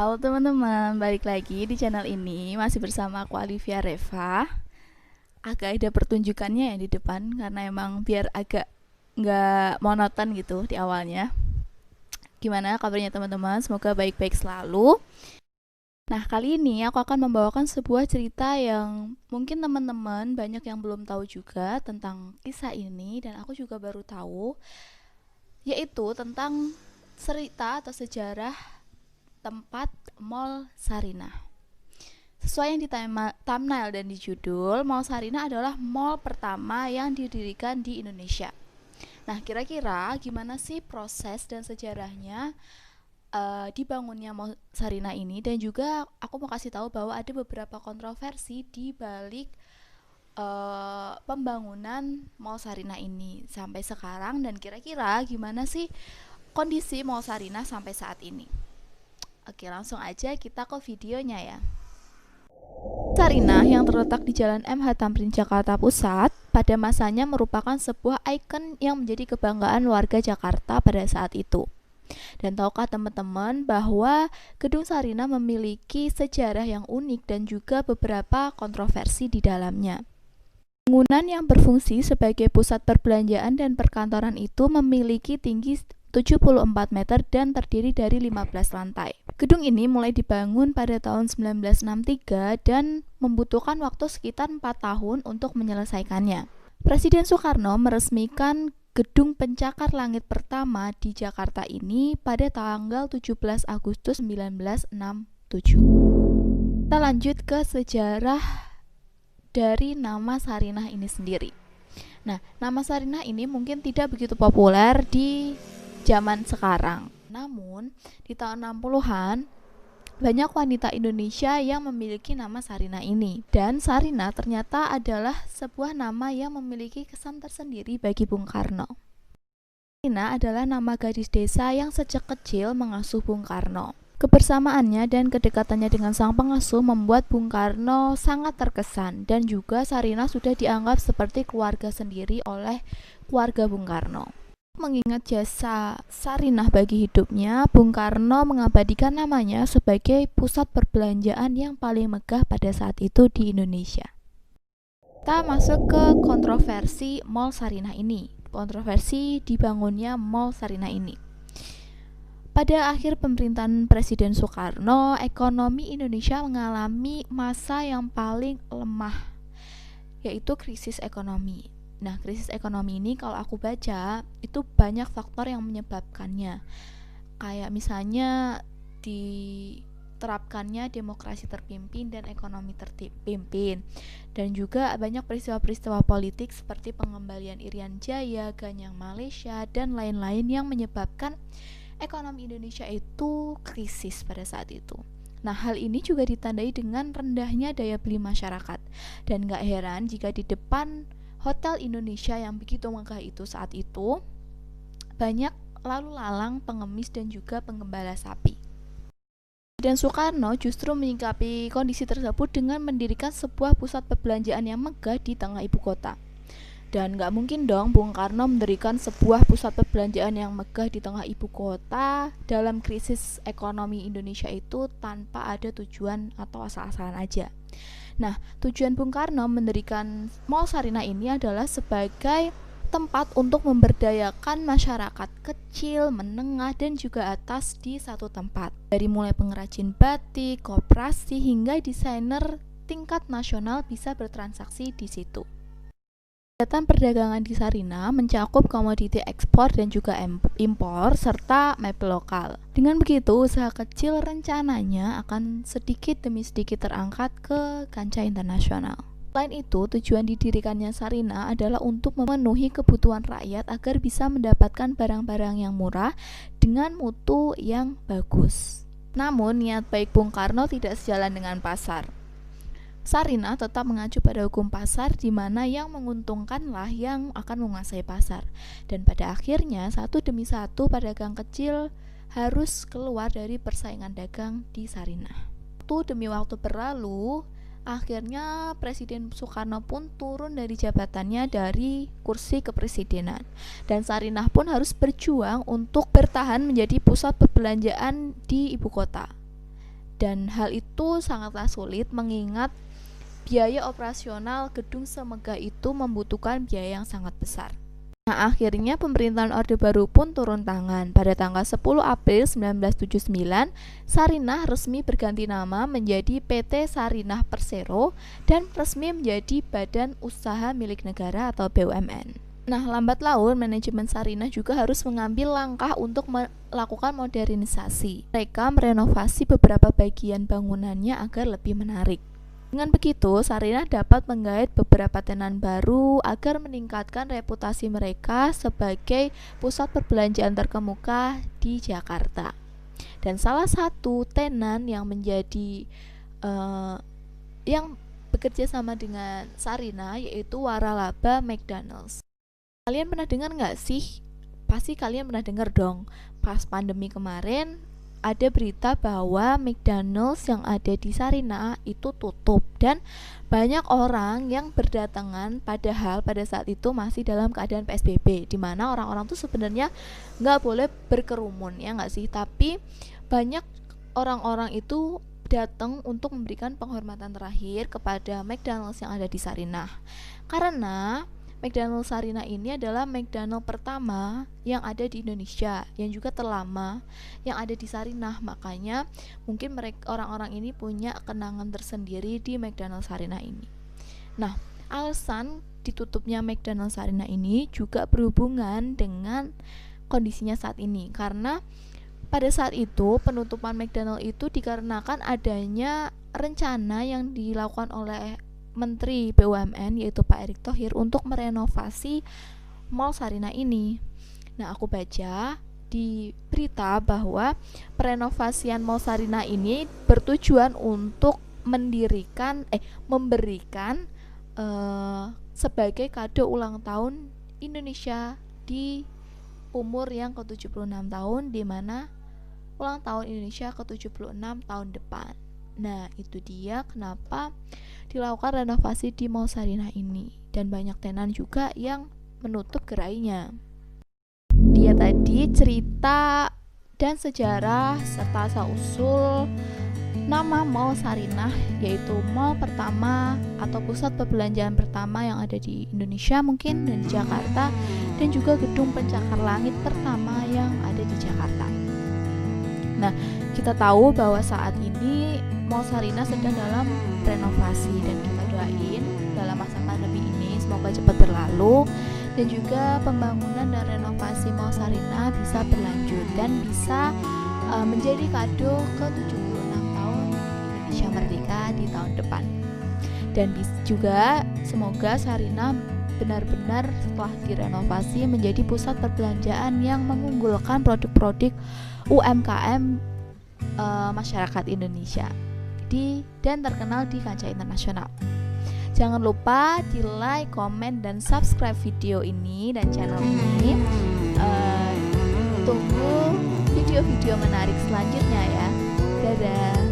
Halo teman-teman, balik lagi di channel ini. Masih bersama aku Alivia Reva. Agak ada pertunjukannya ya di depan, karena emang biar agak nggak monoton gitu di awalnya. Gimana kabarnya teman-teman? Semoga baik-baik selalu. Nah, kali ini aku akan membawakan sebuah cerita yang mungkin teman-teman banyak yang belum tahu juga tentang kisah ini, dan aku juga baru tahu, yaitu tentang cerita atau sejarah tempat Mall Sarinah. Sesuai yang di thumbnail dan di judul, Mall Sarinah adalah mall pertama yang didirikan di Indonesia. Nah, kira-kira gimana sih proses dan sejarahnya dibangunnya Mall Sarinah ini? Dan juga aku mau kasih tahu bahwa ada beberapa kontroversi di balik pembangunan Mall Sarinah ini sampai sekarang, dan kira-kira gimana sih kondisi Mall Sarinah sampai saat ini. Oke, langsung aja kita ke videonya ya. Sarinah yang terletak di Jalan MH Tamrin, Jakarta Pusat, pada masanya merupakan sebuah ikon yang menjadi kebanggaan warga Jakarta pada saat itu. Dan tahukah teman-teman bahwa Gedung Sarinah memiliki sejarah yang unik dan juga beberapa kontroversi di dalamnya. Bangunan yang berfungsi sebagai pusat perbelanjaan dan perkantoran itu memiliki tinggi 74 meter dan terdiri dari 15 lantai. Gedung ini mulai dibangun pada tahun 1963 dan membutuhkan waktu sekitar 4 tahun untuk menyelesaikannya. Presiden Soekarno meresmikan gedung pencakar langit pertama di Jakarta ini pada tanggal 17 Agustus 1967. Kita lanjut ke sejarah dari nama Sarinah ini sendiri. Nah, nama Sarinah ini mungkin tidak begitu populer di zaman sekarang. Namun, di tahun 60-an banyak wanita Indonesia yang memiliki nama Sarinah ini. Dan Sarinah ternyata adalah sebuah nama yang memiliki kesan tersendiri bagi Bung Karno. Sarinah adalah nama gadis desa yang sejak kecil mengasuh Bung Karno. Kebersamaannya dan kedekatannya dengan sang pengasuh membuat Bung Karno sangat terkesan, dan juga Sarinah sudah dianggap seperti keluarga sendiri oleh keluarga Bung Karno. Mengingat jasa Sarinah bagi hidupnya, Bung Karno mengabadikan namanya sebagai pusat perbelanjaan yang paling megah pada saat itu di Indonesia. Kita masuk ke kontroversi Mall Sarinah ini. Kontroversi dibangunnya Mall Sarinah ini. Pada akhir pemerintahan Presiden Soekarno, ekonomi Indonesia mengalami masa yang paling lemah, yaitu krisis ekonomi. Nah, krisis ekonomi ini kalau aku baca, itu banyak faktor yang menyebabkannya. Kayak misalnya diterapkannya demokrasi terpimpin dan ekonomi terpimpin. Dan juga banyak peristiwa-peristiwa politik seperti pengembalian Irian Jaya, Ganyang Malaysia, dan lain-lain yang menyebabkan ekonomi Indonesia itu krisis pada saat itu. Nah, hal ini juga ditandai dengan rendahnya daya beli masyarakat. Dan gak heran jika di depan Hotel Indonesia yang begitu megah itu saat itu banyak lalu lalang pengemis dan juga penggembala sapi. Dan Soekarno justru menyikapi kondisi tersebut dengan mendirikan sebuah pusat perbelanjaan yang megah di tengah ibu kota. Dan gak mungkin dong Bung Karno mendirikan sebuah pusat perbelanjaan yang megah di tengah ibu kota dalam krisis ekonomi Indonesia itu tanpa ada tujuan atau asal-asalan aja. Nah, tujuan Bung Karno mendirikan Mall Sarinah ini adalah sebagai tempat untuk memberdayakan masyarakat kecil, menengah, dan juga atas di satu tempat. Dari mulai pengrajin batik, koperasi, hingga desainer tingkat nasional bisa bertransaksi di situ. Kegiatan perdagangan di Sarinah mencakup komoditi ekspor dan juga impor serta mebel lokal. Dengan begitu, usaha kecil rencananya akan sedikit demi sedikit terangkat ke kancah internasional. Selain itu, tujuan didirikannya Sarinah adalah untuk memenuhi kebutuhan rakyat agar bisa mendapatkan barang-barang yang murah dengan mutu yang bagus. Namun, niat baik Bung Karno tidak sejalan dengan pasar. Sarinah tetap mengacu pada hukum pasar, di mana yang menguntungkanlah yang akan menguasai pasar. Dan pada akhirnya, satu demi satu pedagang kecil harus keluar dari persaingan dagang di Sarinah. Waktu demi waktu berlalu, akhirnya Presiden Soekarno pun turun dari jabatannya dari kursi kepresidenan. Dan Sarinah pun harus berjuang untuk bertahan menjadi pusat perbelanjaan di ibu kota. Dan hal itu sangatlah sulit mengingat biaya operasional gedung semegah itu membutuhkan biaya yang sangat besar. Nah, akhirnya pemerintahan Orde Baru pun turun tangan. Pada tanggal 10 April 1979, Sarinah resmi berganti nama menjadi PT Sarinah Persero dan resmi menjadi Badan Usaha Milik Negara atau BUMN. Nah, lambat laun manajemen Sarinah juga harus mengambil langkah untuk melakukan modernisasi. Mereka merenovasi beberapa bagian bangunannya agar lebih menarik. Dengan begitu, Sarinah dapat menggait beberapa tenan baru agar meningkatkan reputasi mereka sebagai pusat perbelanjaan terkemuka di Jakarta. Dan salah satu tenan yang menjadi yang bekerja sama dengan Sarinah yaitu waralaba McDonald's. Kalian pernah dengar nggak sih? Pasti kalian pernah dengar dong. Pas pandemi kemarin ada berita bahwa McDonald's yang ada di Sarinah itu tutup dan banyak orang yang berdatangan, padahal pada saat itu masih dalam keadaan PSBB, di mana orang-orang tuh sebenarnya nggak boleh berkerumun, ya nggak sih? Tapi banyak orang-orang itu datang untuk memberikan penghormatan terakhir kepada McDonald's yang ada di Sarinah, karena McDonald's Sarinah ini adalah McDonald's pertama yang ada di Indonesia, yang juga terlama yang ada di Sarinah. Makanya mungkin mereka orang-orang ini punya kenangan tersendiri di McDonald's Sarinah ini. Nah, alasan ditutupnya McDonald's Sarinah ini juga berhubungan dengan kondisinya saat ini, karena pada saat itu penutupan McDonald's itu dikarenakan adanya rencana yang dilakukan oleh Menteri BUMN yaitu Pak Erick Thohir untuk merenovasi Mall Sarinah ini. Nah, aku baca di berita bahwa perenovasian Mall Sarinah ini bertujuan untuk memberikan sebagai kado ulang tahun Indonesia di umur yang ke-76 tahun, di mana ulang tahun Indonesia ke-76 tahun depan. Nah, itu dia kenapa dilakukan renovasi di Mall Sarinah ini, dan banyak tenan juga yang menutup gerainya. Dia tadi cerita dan sejarah serta asal-usul nama Mall Sarinah, yaitu mall pertama atau pusat perbelanjaan pertama yang ada di Indonesia mungkin dan di Jakarta, dan juga gedung pencakar langit pertama yang ada di Jakarta. Nah, kita tahu bahwa saat ini Mall Sarinah sedang dalam renovasi, dan kita doain dalam masa pandemi ini semoga cepat berlalu dan juga pembangunan dan renovasi Mall Sarinah bisa berlanjut dan bisa menjadi kado ke-76 tahun Indonesia Merdeka di tahun depan. Dan juga semoga Sarinah benar-benar setelah direnovasi menjadi pusat perbelanjaan yang mengunggulkan produk-produk UMKM masyarakat Indonesia dan terkenal di kancah internasional. Jangan lupa di like, komen, dan subscribe video ini dan channel ini. Tunggu video-video menarik selanjutnya ya. Dadah.